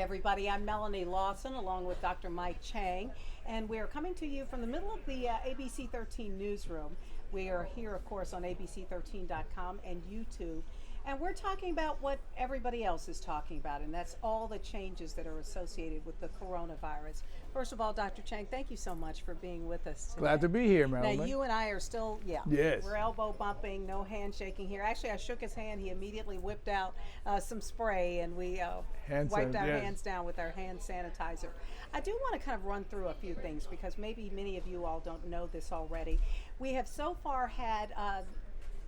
everybody. I'm Melanie Lawson along with Dr. Mike Chang, and we're coming to you from the middle of the ABC 13 newsroom. We are here, of course, on abc13.com and YouTube, and we're talking about what everybody else is talking about, and that's all the changes that are associated with the coronavirus. First of all, Dr. Chang, thank you so much for being with us today. Glad to be here, Marilyn. Now, you and I are still, Yes. we're elbow bumping, no handshaking here. Actually, I shook his hand. He immediately whipped out some spray, and we wiped our hands down with our hand sanitizer. I do want to kind of run through a few things because maybe many of you all don't know this already. We have so far had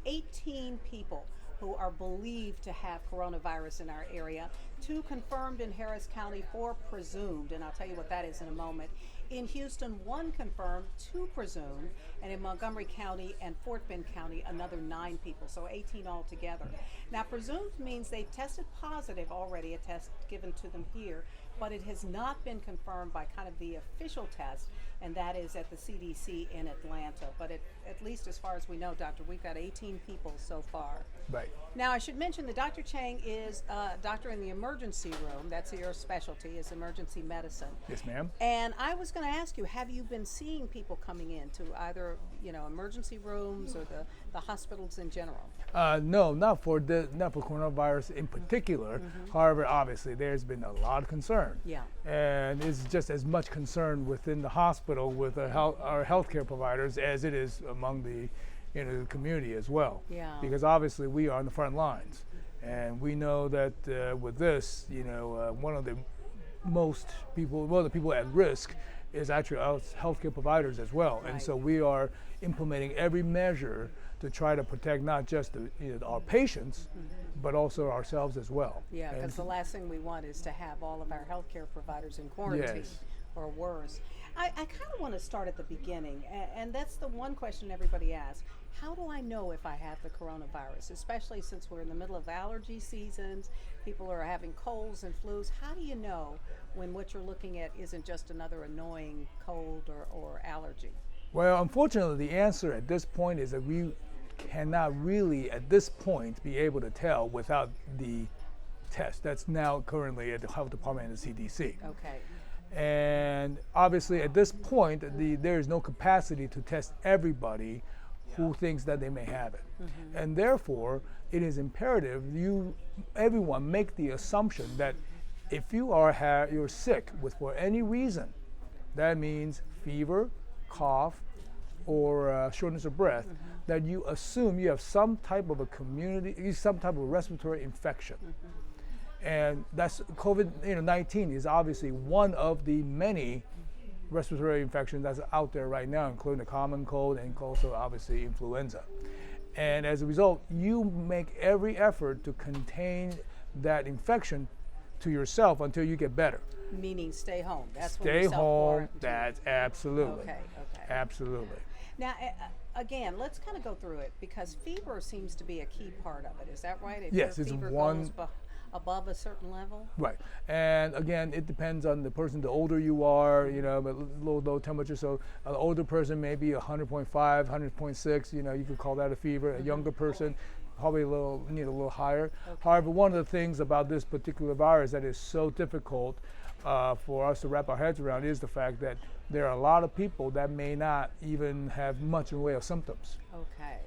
18 people who are believed to have coronavirus in our area, 2 confirmed in Harris County, 4 presumed, and I'll tell you what that is in a moment. In Houston, 1 confirmed, 2 presumed, and in Montgomery County and Fort Bend County, another 9 people, so 18 altogether. Now, presumed means they've tested positive already, a test given to them here, but it has not been confirmed by kind of the official test, and that is at the CDC in Atlanta. But at least as far as we know, Doctor, we've got 18 people so far. Right. Now, I should mention that Dr. Chang is a doctor in the emergency room. That's your specialty, is emergency medicine. Yes, ma'am. And I was going to ask you, have you been seeing people coming into either, emergency rooms or the hospitals in general? No, not for coronavirus in particular. However, obviously, there's been a lot of concern. Yeah. And it's just as much concern within the hospital with our healthcare providers as it is among the community as well. Yeah. Because obviously we are on the front lines, and we know that with this, one of the people at risk is actually us healthcare providers as well. Right. And so we are implementing every measure to try to protect not just our patients, but also ourselves as well. Yeah, because the last thing we want is to have all of our healthcare providers in quarantine. Yes. Or worse. I kind of want to start at the beginning, and that's the one question everybody asks. How do I know if I have the coronavirus, especially since we're in the middle of allergy seasons, people are having colds and flus? How do you know when what you're looking at isn't just another annoying cold or allergy? Well, unfortunately, the answer at this point is that we cannot really, at this point, be able to tell without the test that's now currently at the Health Department and the CDC. Okay. And obviously, at this point, there is no capacity to test everybody who thinks that they may have it. And therefore, it is imperative everyone make the assumption that if you're sick for any reason, that means fever, cough, or shortness of breath, that you assume you have some type of respiratory infection. And that's COVID-19 is obviously one of the many respiratory infections that's out there right now, including the common cold and also obviously influenza. And as a result, you make every effort to contain that infection to yourself until you get better. Meaning stay home. That's when Stay you home. self-quarantine. That's absolutely. Okay. Absolutely. Now, again, let's kind of go through it because fever seems to be a key part of it. Is that right? If Yes, your it's fever one. goes above a certain level? Right, and again, it depends on the person. The older you are, but low temperature. So an older person may be 100.5, 100.6. You could call that a fever. A younger person, probably need a little higher. Okay. However, one of the things about this particular virus that is so difficult for us to wrap our heads around is the fact that there are a lot of people that may not even have much in the way of symptoms. Okay.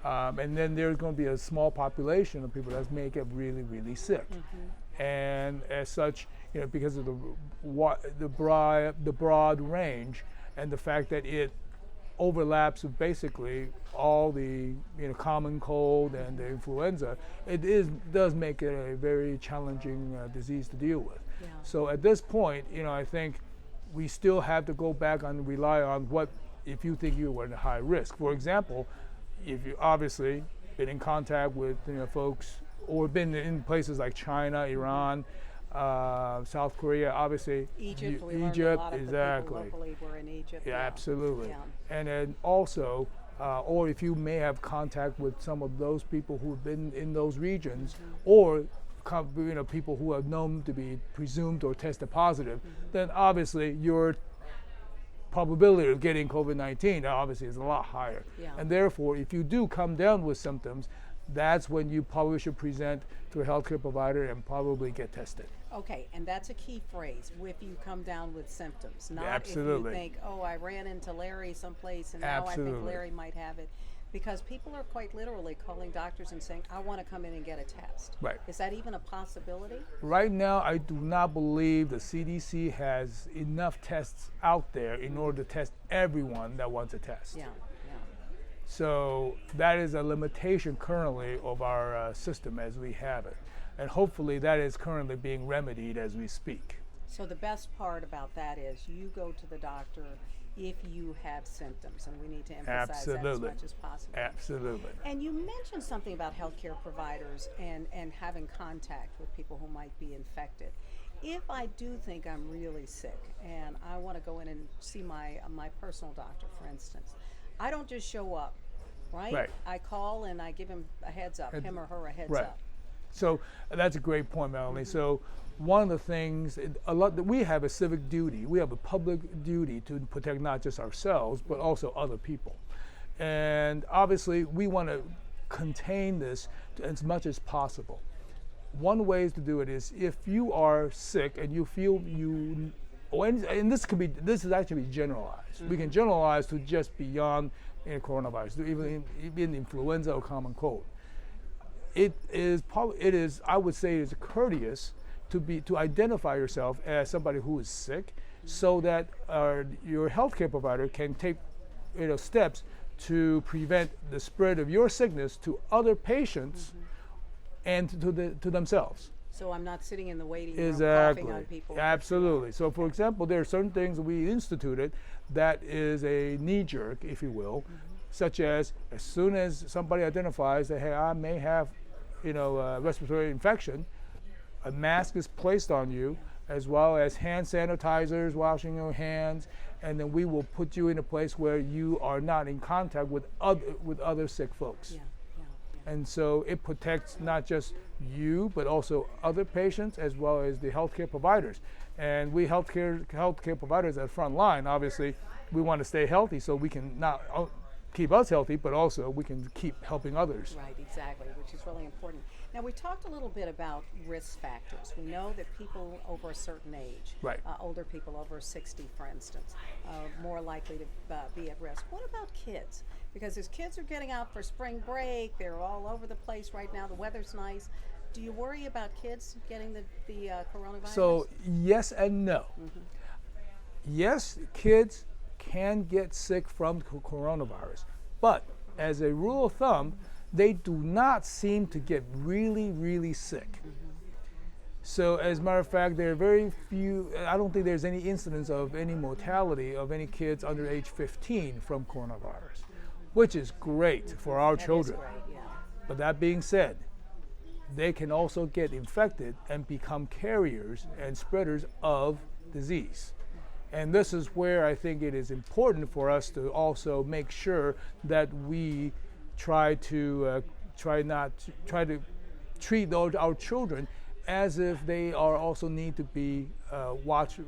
And then there's going to be a small population of people that may get really, really sick. And as such, because of the broad range and the fact that it overlaps with basically all the common cold and the influenza, does make it a very challenging disease to deal with. Yeah. So at this point, I think we still have to go back and rely on if you think you were at high risk. For example, if you obviously been in contact with folks or been in places like China, Iran, South Korea, obviously Egypt, we Egypt, learned a lot of exactly. the people locally were in Egypt. Yeah, absolutely. Yeah. And then also, or if you may have contact with some of those people who've been in those regions, or people who are known to be presumed or tested positive, then obviously your probability of getting COVID-19 obviously is a lot higher. Yeah. And therefore, if you do come down with symptoms, that's when you probably should present to a healthcare provider and probably get tested. Okay, and that's a key phrase. If you come down with symptoms, not Absolutely. if you think, oh, I ran into Larry someplace and now I think Absolutely. Larry might have it. Because people are quite literally calling doctors and saying, I want to come in and get a test. Right. Is that even a possibility? Right now, I do not believe the CDC has enough tests out there in order to test everyone that wants a test. Yeah, yeah. So that is a limitation currently of our system as we have it. And hopefully that is currently being remedied as we speak. So the best part about that is you go to the doctor if you have symptoms, and we need to emphasize that as much as possible. Absolutely. And you mentioned something about healthcare providers and having contact with people who might be infected. If I do think I'm really sick and I want to go in and see my personal doctor, for instance, I don't just show up, right? Right. I call and I give him a heads up, him or her a heads Right. up. So that's a great point, Melanie. So one of the things, we have a civic duty, we have a public duty to protect not just ourselves, but also other people. And obviously, we want to contain this as much as possible. One way to do it is if you are sick and you feel and this is actually generalized. We can generalize to just beyond coronavirus, even influenza or common cold. It is, I would say, it is courteous to identify yourself as somebody who is sick, so that your healthcare provider can take steps to prevent the spread of your sickness to other patients and to themselves. So I'm not sitting in the waiting room Exactly. coughing on people. Absolutely. So, for example, there are certain things we instituted that is a knee jerk, if you will, such as soon as somebody identifies that, hey, I may have, respiratory infection, a mask is placed on you, as well as hand sanitizers, washing your hands, and then we will put you in a place where you are not in contact with other sick folks. Yeah. And so it protects not just you, but also other patients as well as the healthcare providers. And we healthcare providers at the front line, obviously, we want to stay healthy so we can not keep us healthy, but also we can keep helping others. Right, exactly, which is really important. Now, we talked a little bit about risk factors. We know that people over a certain age, Right. Older people over 60, for instance, more likely to be at risk. What about kids? Because as kids are getting out for spring break, they're all over the place right now. The weather's nice. Do you worry about kids getting the coronavirus? So yes and no. Yes, kids can get sick from coronavirus, but as a rule of thumb, they do not seem to get really, really sick. So as a matter of fact, there are very few, I don't think there's any incidence of any mortality of any kids under age 15 from coronavirus, which is great for our children. That is great, yeah. But that being said, they can also get infected and become carriers and spreaders of disease. And this is where I think it is important for us to also make sure that we try to treat our children as if they are also need to be watched,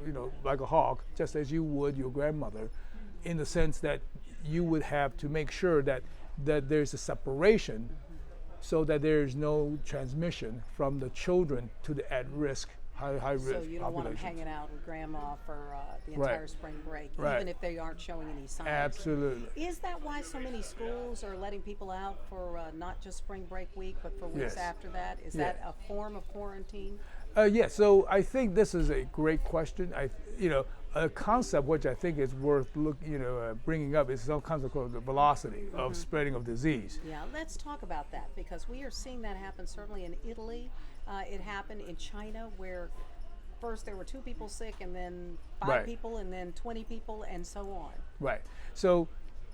like a hawk, just as you would your grandmother, in the sense that you would have to make sure that there's a separation, so that there is no transmission from the children to the at-risk, high-risk So you don't want them populations. hanging out with grandma for the Right. entire spring break, Right. even if they aren't showing any signs. Absolutely. Is that why so many schools are letting people out for not just spring break week, but for weeks Yes. after that? Is Yeah. that a form of quarantine? Yes, so I think this is a great question. A concept which I think is worth bringing up is some concept called the velocity of spreading of disease. Yeah, let's talk about that, because we are seeing that happen certainly in Italy. It happened in China, where first there were 2 people sick, and then 5 Right. people, and then 20 people, and so on. Right. So,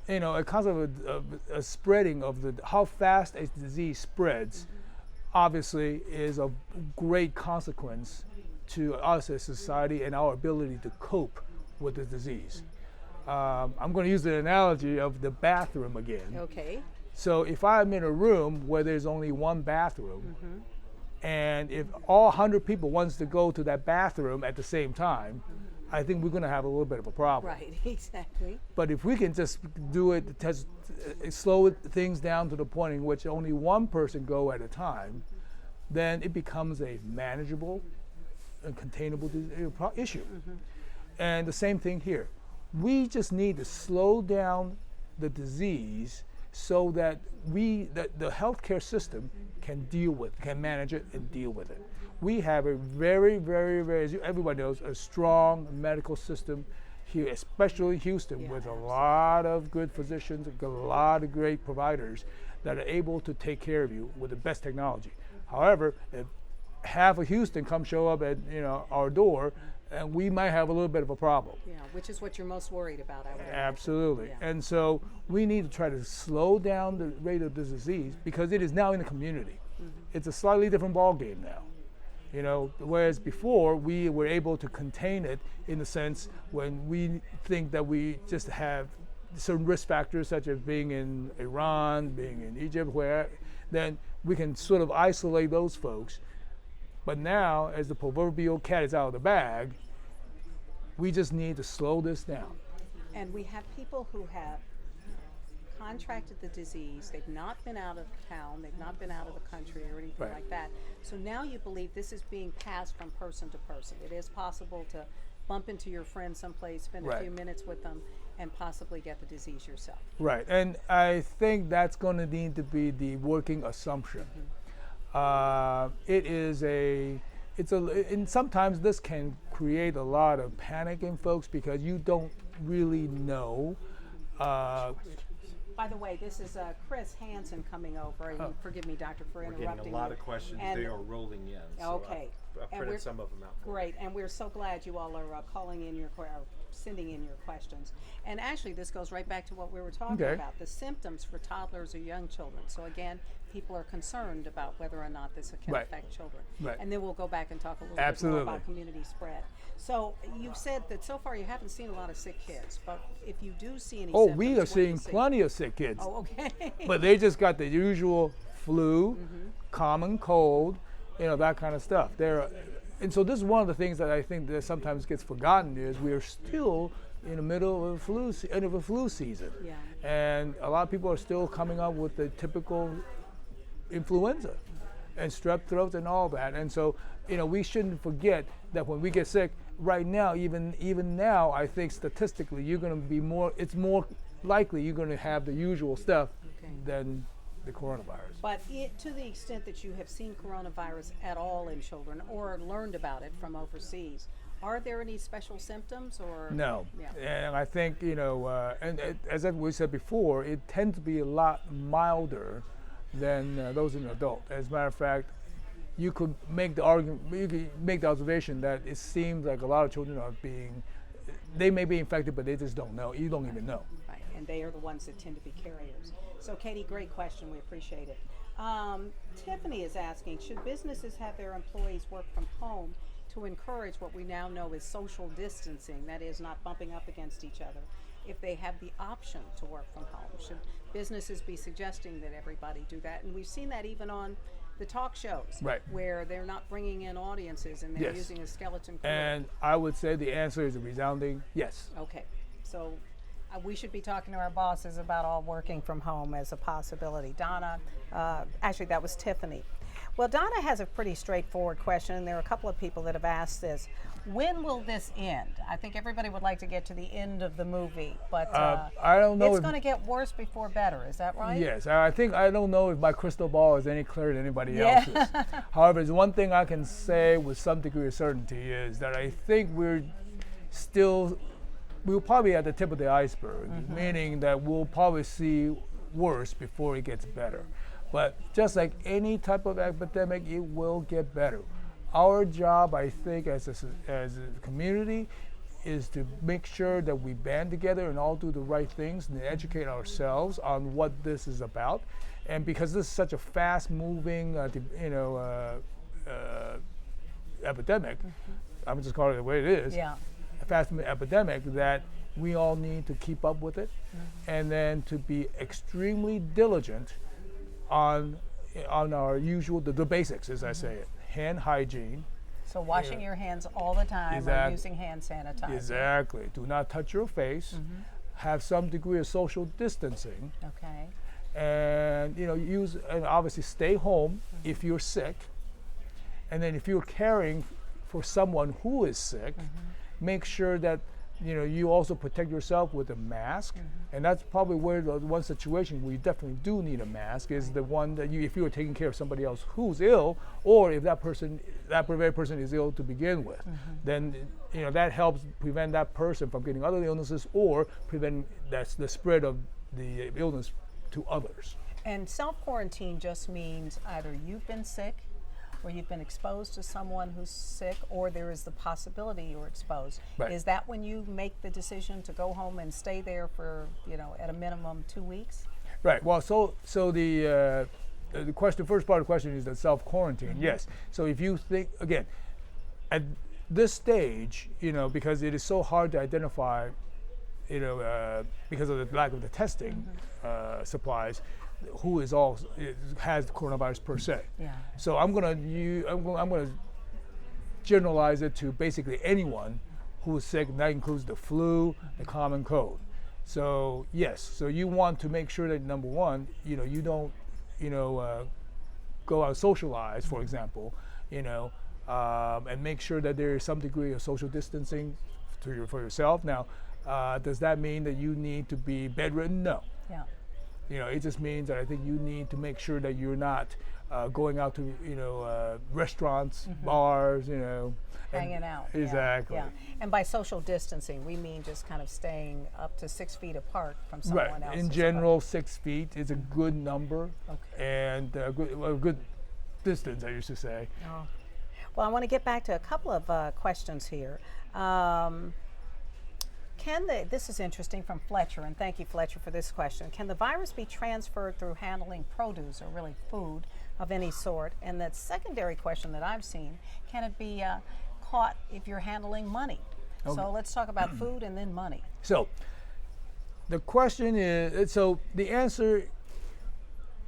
a concept of a spreading of how fast a disease spreads, obviously, is of great consequence to us as society and our ability to cope with the disease. I'm going to use the analogy of the bathroom again. Okay. So if I'm in a room where there's only one bathroom, and if all 100 people wants to go to that bathroom at the same time, I think we're going to have a little bit of a problem. Right, exactly. But if we can just do it, slow things down to the point in which only one person go at a time, then it becomes a manageable a containable issue. And the same thing here. We just need to slow down the disease so that the healthcare system can manage it and deal with it. We have a very, very, very, as everybody knows, a strong medical system here, especially Houston, with a lot of good physicians, a lot of great providers that are able to take care of you with the best technology. However, if half of Houston come show up at our door, and we might have a little bit of a problem. Yeah, which is what you're most worried about, I would imagine. Absolutely. Yeah. And so we need to try to slow down the rate of this disease because it is now in the community. It's a slightly different ball game now. Whereas before we were able to contain it in the sense when we think that we just have certain risk factors such as being in Iran, being in Egypt, then we can sort of isolate those folks. But now, as the proverbial cat is out of the bag, we just need to slow this down. And we have people who have contracted the disease. They've not been out of town. They've not been out of the country or anything like that. So now you believe this is being passed from person to person. It is possible to bump into your friend someplace, spend a few minutes with them, and possibly get the disease yourself. Right. And I think that's going to need to be the working assumption. And sometimes this can create a lot of panic in folks because you don't really know. By the way, this is Chris Hansen coming over, and forgive me, Doctor, for interrupting. We're getting a lot of questions. They are rolling in. So okay. I've printed some of them out. Great, and we're so glad you all are calling in sending in your questions. And actually, this goes right back to what we were talking about, the symptoms for toddlers or young children. So again, people are concerned about whether or not this can affect children. Right. And then we'll go back and talk a little bit more about community spread. So you've said that so far you haven't seen a lot of sick kids, but if you do see any symptoms, we are seeing plenty of sick kids. Oh, okay. But they just got the usual flu, common cold, that kind of stuff. And so this is one of the things that I think that sometimes gets forgotten is we are still in the middle of a flu season. Yeah. And a lot of people are still coming up with the typical influenza and strep throats and all that. And so, we shouldn't forget that when we get sick, right now, even now, I think statistically it's more likely you're going to have the usual stuff than the coronavirus. But to the extent that you have seen coronavirus at all in children or learned about it from overseas, are there any special symptoms or? No. Yeah. And I think, as we said before, it tends to be a lot milder than those in adult. As a matter of fact, you could make the observation that it seems like a lot of children they may be infected, but they just don't know. You don't even know. Right, and they are the ones that tend to be carriers. So, Katie, great question. We appreciate it. Tiffany is asking, should businesses have their employees work from home to encourage what we now know is social distancing, that is, not bumping up against each other, if they have the option to work from home? Should businesses be suggesting that everybody do that? And we've seen that even on the talk shows, where they're not bringing in audiences and they're using a skeleton crew. And I would say the answer is a resounding yes. Okay, so we should be talking to our bosses about all working from home as a possibility. Donna, actually that was Tiffany. Well, Donna has a pretty straightforward question, and there are a couple of people that have asked this. When will this end? I think everybody would like to get to the end of the movie, but I don't know. It's going to get worse before better. Is that right? Yes. I don't know if my crystal ball is any clearer than anybody else's. However, there's one thing I can say with some degree of certainty is that I think we're probably at the tip of the iceberg, meaning that we'll probably see worse before it gets better. But just like any type of epidemic, it will get better. Our job, I think, as a community, is to make sure that we band together and all do the right things and educate ourselves on what this is about. And because this is such a fast-moving, epidemic, I'm just calling it the way it is. A fast-moving epidemic that we all need to keep up with it, and then to be extremely diligent on our usual the basics, as I say it. Hand hygiene. So washing your hands all the time or using hand sanitizer. Exactly. Do not touch your face. Have some degree of social distancing. Okay. And and obviously stay home if you're sick. And then if you're caring for someone who is sick, make sure that you also protect yourself with a mask, and that's probably where the one situation where you definitely do need a mask is the one that if you are taking care of somebody else who's ill, or if that very person is ill to begin with, then that helps prevent that person from getting other illnesses or prevent the spread of the illness to others. And self-quarantine just means either you've been sick, or you've been exposed to someone who's sick, or there is the possibility you're exposed. Right. Is that when you make the decision to go home and stay there for, at a minimum 2 weeks? Right. Well, so the first part of the question is the self-quarantine. Yes. So if you think, again, at this stage, because it is so hard to identify, because of the lack of the testing supplies, who has coronavirus per se. Yeah. So I'm gonna generalize it to basically anyone who is sick, and that includes the flu, the common cold. So yes, so you want to make sure that number one, you don't, go out and socialize, for example, and make sure that there is some degree of social distancing for yourself. Now, does that mean that you need to be bedridden? No. Yeah. It just means that I think you need to make sure that you're not going out to, restaurants, bars, hanging out. Exactly. Yeah. And by social distancing, we mean just kind of staying up to 6 feet apart from someone else. In general, 6 feet is a good number, and a good distance, I used to say. Oh. Well, I want to get back to a couple of questions here. This is interesting from Fletcher, and thank you, Fletcher, for this question. Can the virus be transferred through handling produce, or really food of any sort? And that secondary question that I've seen, can it be caught if you're handling money? Okay. So let's talk about food and then money. So the question is, the answer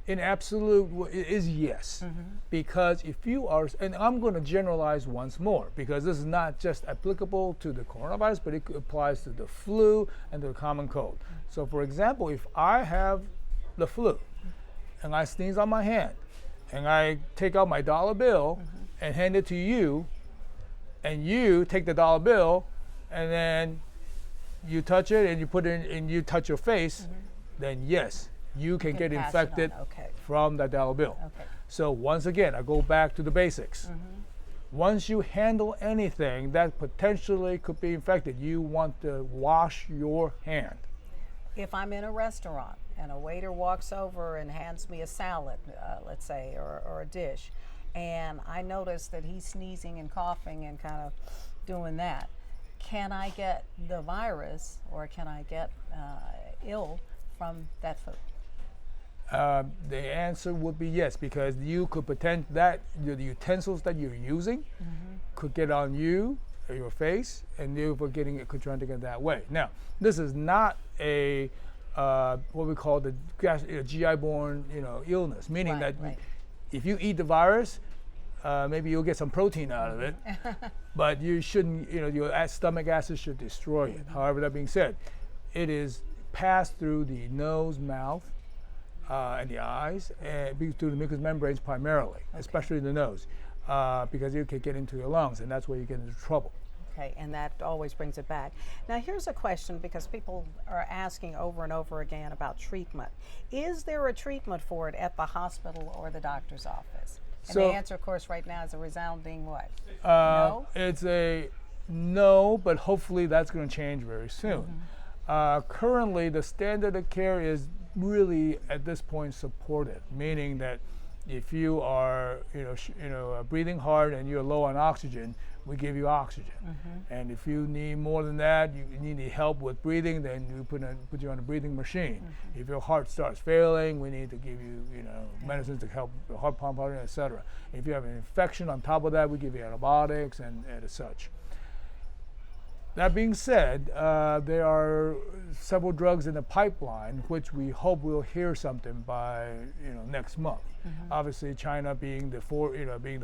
in absolute is yes, because if you are, and I'm going to generalize once more, because this is not just applicable to the coronavirus, but it applies to the flu and the common cold. So for example, if I have the flu and I sneeze on my hand and I take out my dollar bill and hand it to you, and you take the dollar bill and then you touch it and you put it in and you touch your face, then yes, you can get infected from that dollar bill. Okay. So once again, I go back to the basics. Once you handle anything that potentially could be infected, you want to wash your hand. If I'm in a restaurant and a waiter walks over and hands me a salad, let's say, or a dish, and I notice that he's sneezing and coughing and kind of doing that, can I get the virus, or can I get ill from that food? The answer would be yes, because you could pretend that the utensils that you're using could get on you, or your face, and you were could try to get that way. Now, this is not a what we call the GI-borne illness, meaning that if you eat the virus, maybe you'll get some protein out of it, but you shouldn't. Your stomach acid should destroy it. However, that being said, it is passed through the nose, mouth, and the eyes, and through the mucous membranes primarily, especially the nose, because it can get into your lungs, and that's where you get into trouble. Okay, and that always brings it back. Now here's a question, because people are asking over and over again about treatment. Is there a treatment for it at the hospital or the doctor's office? And the answer, of course, right now is a resounding what? No? It's a no, but hopefully that's going to change very soon. Currently, the standard of care is really at this point supported, meaning that if you are breathing hard and you're low on oxygen, we give you oxygen. And if you need more than that, you need help with breathing, then we put you on a breathing machine. If your heart starts failing, we need to give you medicines to help the heart pump, etc. If you have an infection on top of that, we give you antibiotics and as such. That being said, there are several drugs in the pipeline, which we hope we'll hear something by next month. Obviously, China being the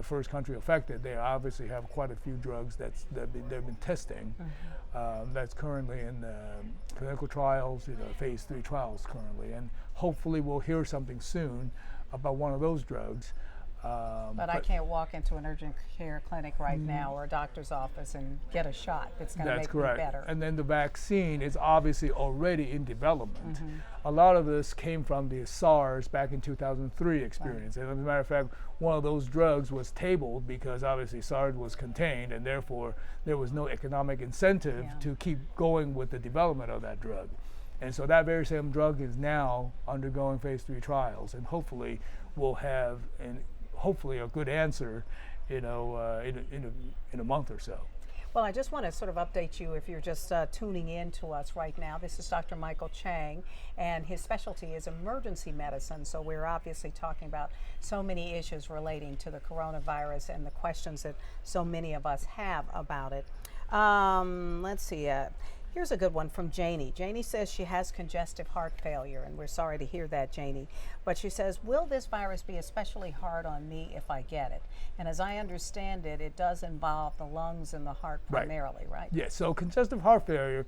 first country affected, they obviously have quite a few drugs that they've been testing. That's currently in clinical trials, phase 3 trials currently, and hopefully we'll hear something soon about one of those drugs. But I can't walk into an urgent care clinic right now or a doctor's office and get a shot that's going to make me better. And then the vaccine is obviously already in development. A lot of this came from the SARS back in 2003 experience. And as a matter of fact, one of those drugs was tabled because obviously SARS was contained, and therefore there was no economic incentive to keep going with the development of that drug. And so that very same drug is now undergoing phase 3 trials, and hopefully we'll have hopefully a good answer, in a month or so. Well, I just want to sort of update you if you're just tuning in to us right now. This is Dr. Michael Chang, and his specialty is emergency medicine. So we're obviously talking about so many issues relating to the coronavirus and the questions that so many of us have about it. Let's see. Here's a good one from Janie. Janie says she has congestive heart failure, and we're sorry to hear that, Janie. But she says, will this virus be especially hard on me if I get it? And as I understand it, it does involve the lungs and the heart primarily, right? Yes, so congestive heart failure,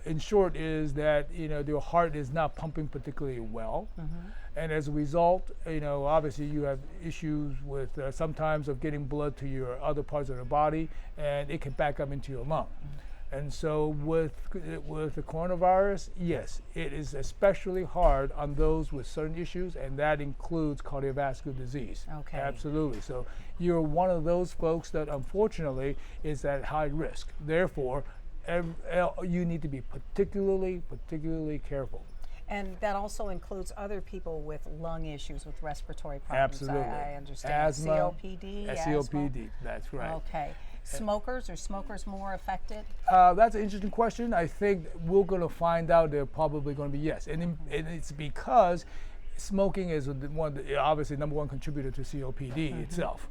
in short, is that, your heart is not pumping particularly well. And as a result, obviously you have issues with sometimes of getting blood to your other parts of the body, and it can back up into your lung. And so with the coronavirus, yes, it is especially hard on those with certain issues, and that includes cardiovascular disease. Okay. Absolutely. So you're one of those folks that unfortunately is at high risk. Therefore, you need to be particularly careful. And that also includes other people with lung issues, with respiratory problems. Absolutely. I understand. Asthma, COPD. COPD, that's right. Okay. Smokers, are smokers more affected? That's an interesting question. I think we're going to find out they're probably going to be yes. And it's because smoking is obviously number one contributor to COPD itself.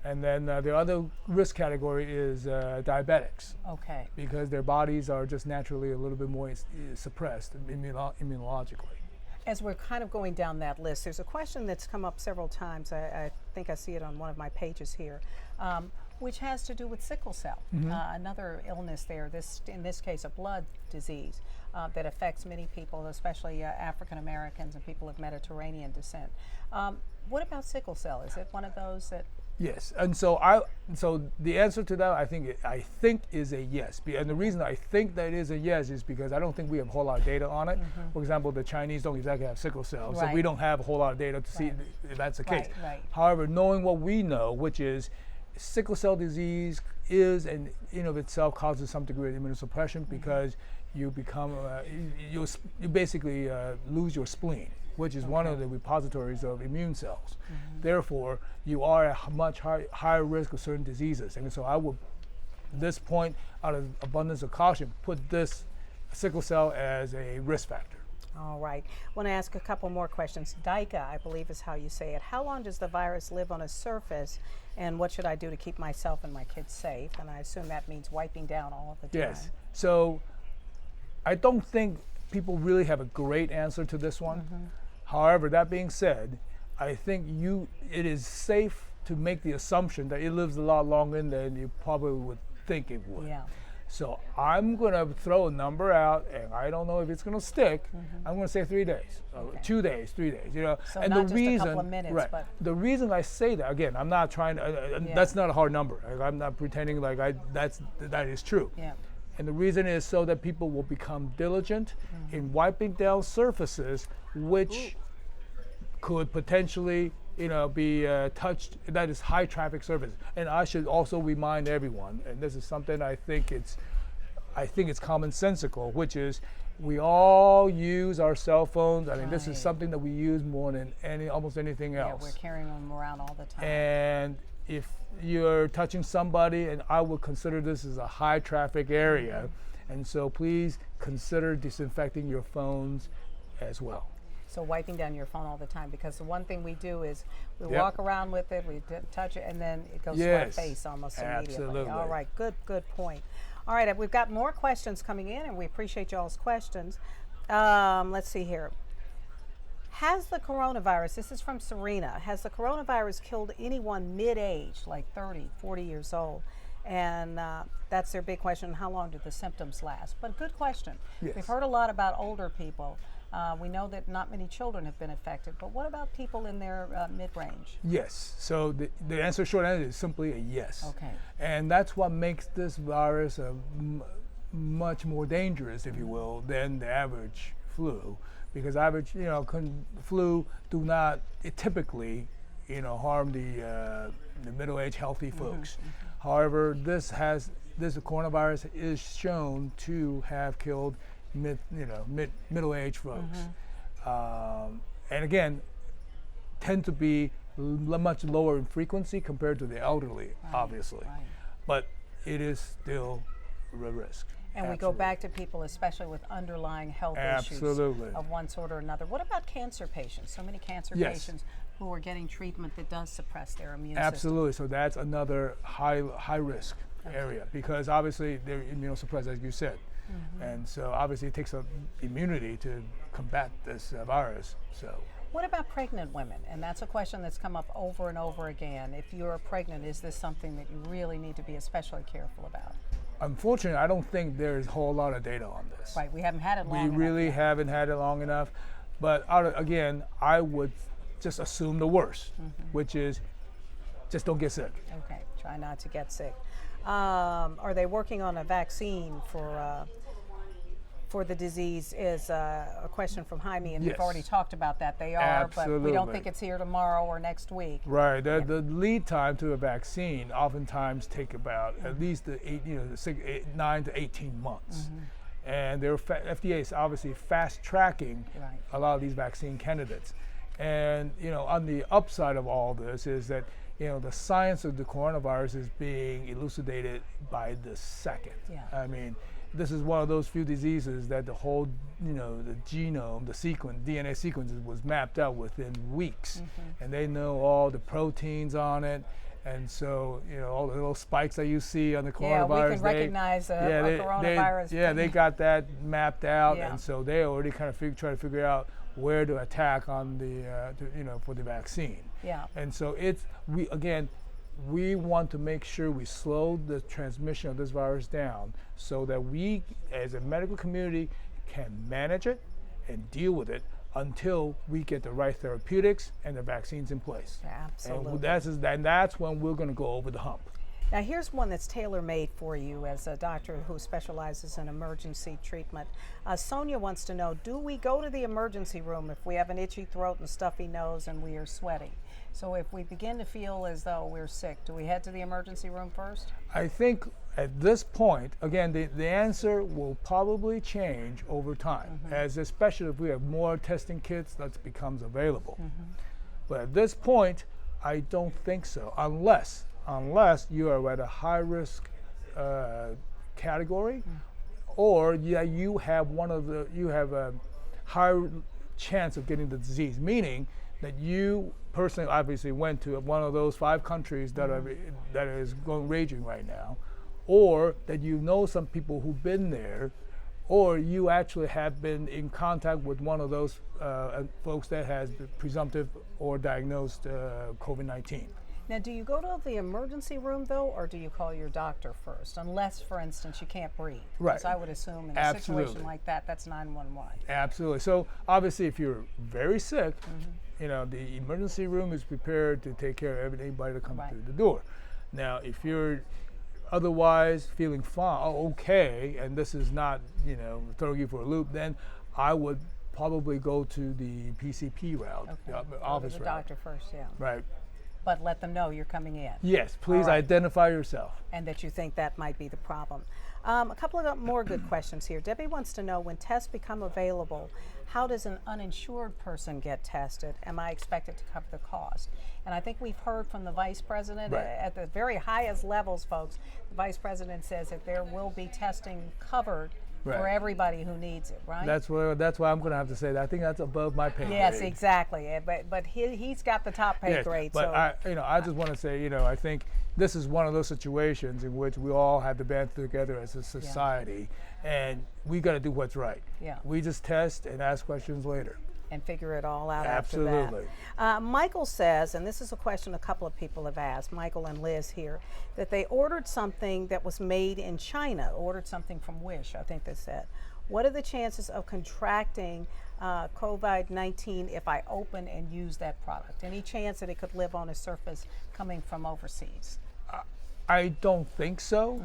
And then the other risk category is diabetics. Okay. Because their bodies are just naturally a little bit more suppressed immunologically. As we're kind of going down that list, there's a question that's come up several times. I think I see it on one of my pages here, which has to do with sickle cell, another illness there, in this case a blood disease that affects many people, especially African Americans and people of Mediterranean descent. What about sickle cell? Is it one of those that... Yes, and so the answer to that I think is a yes. And the reason I think that is a yes is because I don't think we have a whole lot of data on it. For example, the Chinese don't exactly have sickle cell, so we don't have a whole lot of data to see if that's the case. However, knowing what we know, which is sickle cell disease is and in of itself causes some degree of immunosuppression because you become you basically lose your spleen, which is one of the repositories of immune cells. Therefore, you are at much higher risk of certain diseases. And so I would, at this point, out of abundance of caution, put this sickle cell as a risk factor. All right. I want to ask a couple more questions. Dika, I believe is how you say it. How long does the virus live on a surface, and what should I do to keep myself and my kids safe? And I assume that means wiping down all of the time. Yes. So I don't think people really have a great answer to this one. However, that being said, I think it is safe to make the assumption that it lives a lot longer than you probably would think it would. Yeah. So I'm going to throw a number out, and I don't know if it's going to stick. I'm going to say 3 days, 2 days, 3 days. So and not the just a couple of minutes, but the reason I say that, again, I'm not trying to. That's not a hard number. I'm not pretending like that is true. Yeah. And the reason is so that people will become diligent in wiping down surfaces which could potentially, be touched. That is high traffic surfaces. And I should also remind everyone, and this is something I think it's commonsensical, which is we all use our cell phones. I mean, this is something that we use more than almost anything else. Yeah, we're carrying them around all the time. And if you're touching somebody, and I would consider this as a high traffic area, and so please consider disinfecting your phones as well. So wiping down your phone all the time, because the one thing we do is we walk around with it, we touch it, and then it goes to our face almost immediately. Absolutely. All right, good point. All right, we've got more questions coming in, and we appreciate y'all's questions. Let's see here. Has the coronavirus, this is from Serena, has the coronavirus killed anyone mid-age, like 30, 40 years old? And that's their big question, how long do the symptoms last? But good question. Yes. We've heard a lot about older people. We know that not many children have been affected, but what about people in their mid-range? Yes. So the answer, short answer, is simply a yes. Okay. And that's what makes this virus much more dangerous, if you will, than the average flu, because average, flu do not typically, harm the middle-aged healthy folks. However, this coronavirus is shown to have killed middle-aged folks, and again, tend to be much lower in frequency compared to the elderly, obviously, but it is still a risk. And we go back to people, especially with underlying health issues of one sort or another. What about cancer patients? So many cancer patients who are getting treatment that does suppress their immune system. Absolutely. So that's another high risk area, because obviously they're immunosuppressed, as you said. And so obviously it takes immunity to combat this virus. So. What about pregnant women? And that's a question that's come up over and over again. If you're pregnant, is this something that you really need to be especially careful about? Unfortunately, I don't think there's a whole lot of data on this. Right, we haven't had it long enough. We really haven't had it long enough. But again, I would just assume the worst, which is just don't get sick. Okay, try not to get sick. Are they working on a vaccine for the disease is a question from Jaime, and we've already talked about that. They are, but we don't think it's here tomorrow or next week. Right. The lead time to a vaccine oftentimes take about at least 9 to 18 months. And FDA is obviously fast tracking a lot of these vaccine candidates. And on the upside of all this is that the science of the coronavirus is being elucidated by the second. I mean, this is one of those few diseases that the whole, the genome, the DNA sequences was mapped out within weeks. And they know all the proteins on it. And so, all the little spikes that you see on the coronavirus. Yeah, we can recognize a coronavirus. They got that mapped out. And so they already kind of try to figure out where to attack on the, for the vaccine. And so we want to make sure we slow the transmission of this virus down so that we, as a medical community, can manage it and deal with it until we get the right therapeutics and the vaccines in place. Absolutely. And that's when we're going to go over the hump. Now here's one that's tailor-made for you as a doctor who specializes in emergency treatment. Sonia wants to know, do we go to the emergency room if we have an itchy throat and stuffy nose and we are sweating? So if we begin to feel as though we're sick, do we head to the emergency room first? I think at this point, again, the answer will probably change over time, as especially if we have more testing kits that becomes available. But at this point, I don't think so, unless you are at a high-risk category, or you have a high chance of getting the disease, meaning that you personally obviously went to one of those 5 countries that is raging right now, or that some people who've been there, or you actually have been in contact with one of those folks that has presumptive or diagnosed COVID-19. Now, do you go to the emergency room, though, or do you call your doctor first? Unless, for instance, you can't breathe. Right. Because I would assume in a situation like that, that's 911. Absolutely. So, obviously, if you're very sick, the emergency room is prepared to take care of anybody that comes through the door. Now, if you're otherwise feeling fine, okay, and this is not, throwing you for a loop, then I would probably go to the PCP route, the office route. The doctor first, Right. But let them know you're coming in. Yes, please identify yourself. And that you think that might be the problem. A couple of more good questions here. Debbie wants to know, when tests become available, how does an uninsured person get tested? Am I expected to cover the cost? And I think we've heard from the Vice President at the very highest levels, folks. The Vice President says that there will be testing covered for everybody who needs it, right? That's why I'm going to have to say that. I think that's above my pay grade. Yes, exactly. But he's got the top pay grade. But so. I just want to say, I think this is one of those situations in which we all have to band together as a society, and we got to do what's right. We just test and ask questions later. And figure it all out Absolutely. after that. Michael says, and this is a question a couple of people have asked, Michael and Liz here, that they ordered something that was made in China, ordered something from Wish, I think they said. what are the chances of contracting COVID-19 if I open and use that product? Any chance that it could live on a surface coming from overseas? I don't think so.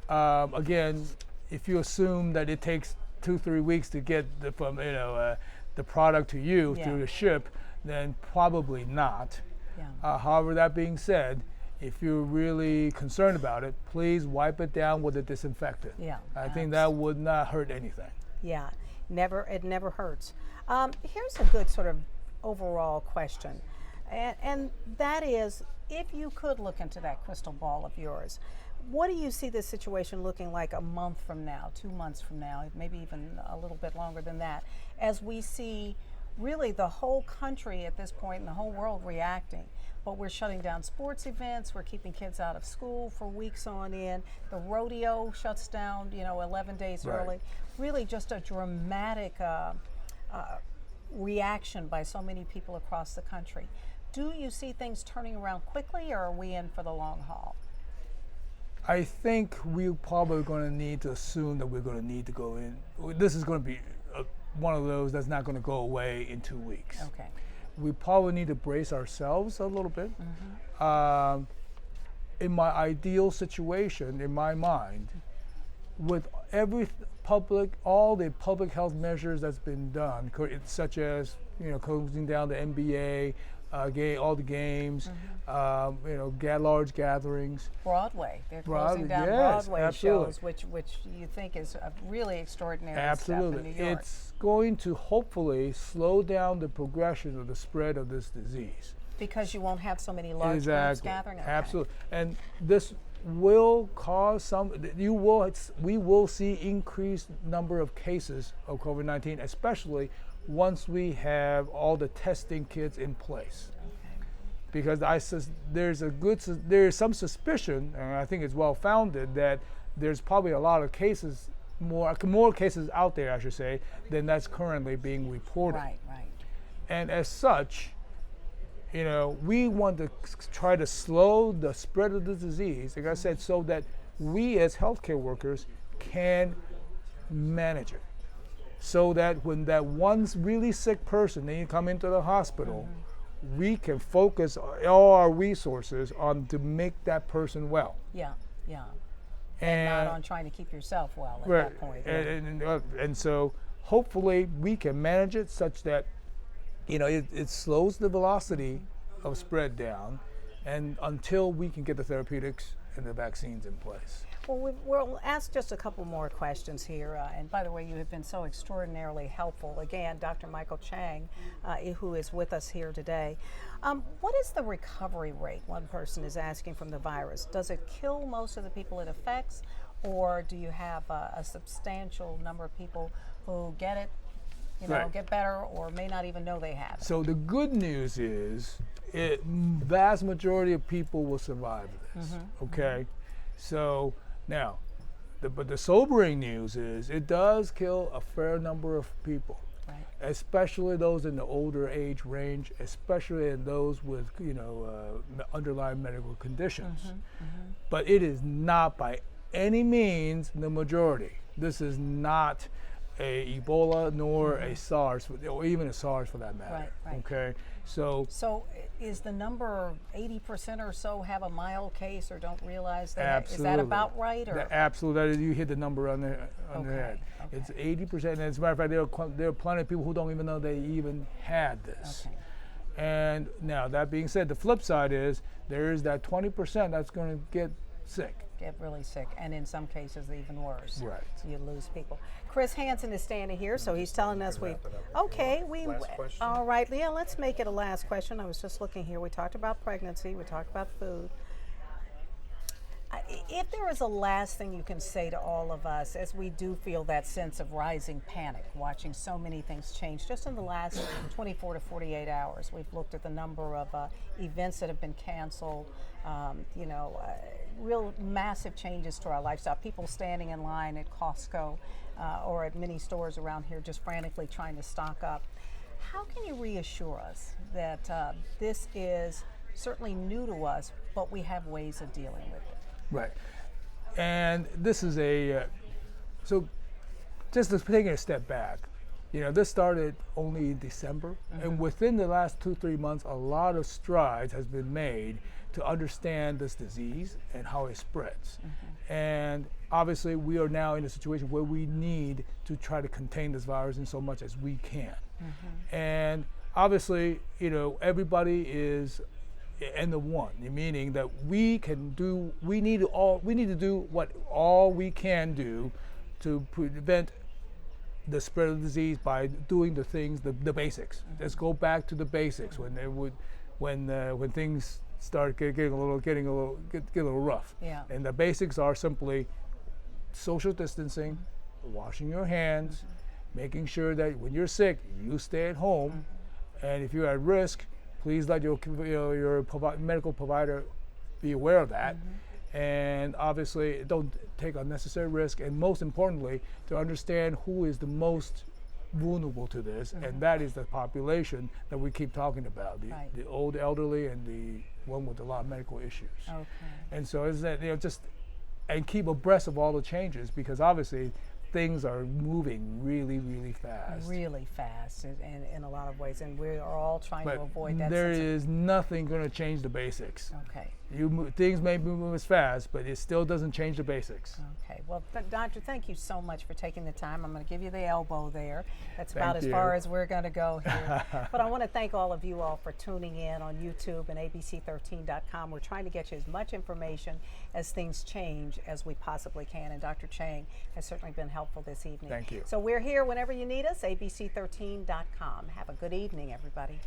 Again, if you assume that it takes 2-3 weeks to get the product to you through the ship, then probably not. However, that being said, if you're really concerned about it, please wipe it down with a disinfectant. I think that would not hurt anything. It never hurts. Here's a good sort of overall question, and that is, if you could look into that crystal ball of yours, what do you see this situation looking like a month from now, 2 months from now, maybe even a little bit longer than that, as we see really the whole country at this point and the whole world reacting? But we're shutting down sports events, we're keeping kids out of school for weeks on end, the rodeo shuts down 11 days early. Really just a dramatic reaction by so many people across the country. Do you see things turning around quickly, or are we in for the long haul? I think we're probably going to need to assume that we're going to need to go in. This is going to be one of those that's not going to go away in 2 weeks. We probably need to brace ourselves a little bit. In my ideal situation, in my mind, with all the public health measures that's been done, such as closing down the NBA, all the games, large gatherings. Broadway, they're closing down Broadway shows, which you think is a really extraordinary step in New York. It's going to hopefully slow down the progression of the spread of this disease. Because you won't have so many large groups gathering. Absolutely, and this will cause we will see increased number of cases of COVID-19, especially once we have all the testing kits in place. Because there's some suspicion, and I think it's well founded, that there's probably a lot of cases, more cases out there, I should say, than that's currently being reported. And as such, we want to try to slow the spread of the disease, like I said, so that we as healthcare workers can manage it. So that when that one really sick person, they come into the hospital, we can focus all our resources on to make that person well. And not on trying to keep yourself well at that point. And so hopefully we can manage it such that it slows the velocity of spread down, and until we can get the therapeutics and the vaccines in place. Well, we'll ask just a couple more questions here. And by the way, you have been so extraordinarily helpful. Again, Dr. Michael Chang, who is with us here today. What is the recovery rate, one person is asking, from the virus? Does it kill most of the people it affects, or do you have a substantial number of people who get it, get better, or may not even know they have it? So the good news is, vast majority of people will survive this, okay? So now, but the sobering news is it does kill a fair number of people, especially those in the older age range, especially in those with underlying medical conditions. But it is not by any means the majority. This is not a Ebola nor a SARS, or even a SARS for that matter. Okay, so is the number 80% or so have a mild case or don't realize that? Absolutely. Is that about right? Or? Absolutely, you hit the number on the head. It's 80%, and as a matter of fact, there are plenty of people who don't even know they even had this. And now, that being said, the flip side is there is that 20% that's going to get really sick, and in some cases even worse. You lose people. Chris Hansen is standing here, so he's telling us last question. All right, let's make it a last question. I was just looking here. We talked about pregnancy, we talked about food. If there is a last thing you can say to all of us, as we do feel that sense of rising panic, watching so many things change just in the last 24 to 48 hours. We've looked at the number of events that have been canceled, real massive changes to our lifestyle. People standing in line at Costco or at many stores around here just frantically trying to stock up. How can you reassure us that this is certainly new to us, but we have ways of dealing with it? And this is so just to take a step back, this started only in December, and within the last 2-3 months, a lot of strides has been made to understand this disease and how it spreads. And obviously, we are now in a situation where we need to try to contain this virus in so much as we can. And obviously, everybody is in the one, meaning that we need to do what all we can do to prevent the spread of the disease by doing the things, the basics. Let's go back to the basics when things start getting a little rough. Yeah. And the basics are simply social distancing, washing your hands, making sure that when you're sick, you stay at home, and if you're at risk, please let your medical provider be aware of that. And obviously, don't take unnecessary risk, and most importantly, to understand who is the most vulnerable to this, and that is the population that we keep talking about, the old elderly and the one with a lot of medical issues. Okay. And so is that, and keep abreast of all the changes, because obviously things are moving really, really fast. Really fast in a lot of ways, and we are all trying to avoid that. There is nothing going to change the basics. Okay. Things may move as fast, but it still doesn't change the basics. Okay. Well, Doctor, thank you so much for taking the time. I'm going to give you the elbow there. That's about as far as we're going to go here. But I want to thank all of you all for tuning in on YouTube and abc13.com. We're trying to get you as much information as things change as we possibly can, and Dr. Chang has certainly been helpful this evening. Thank you. So we're here whenever you need us, abc13.com. Have a good evening, everybody.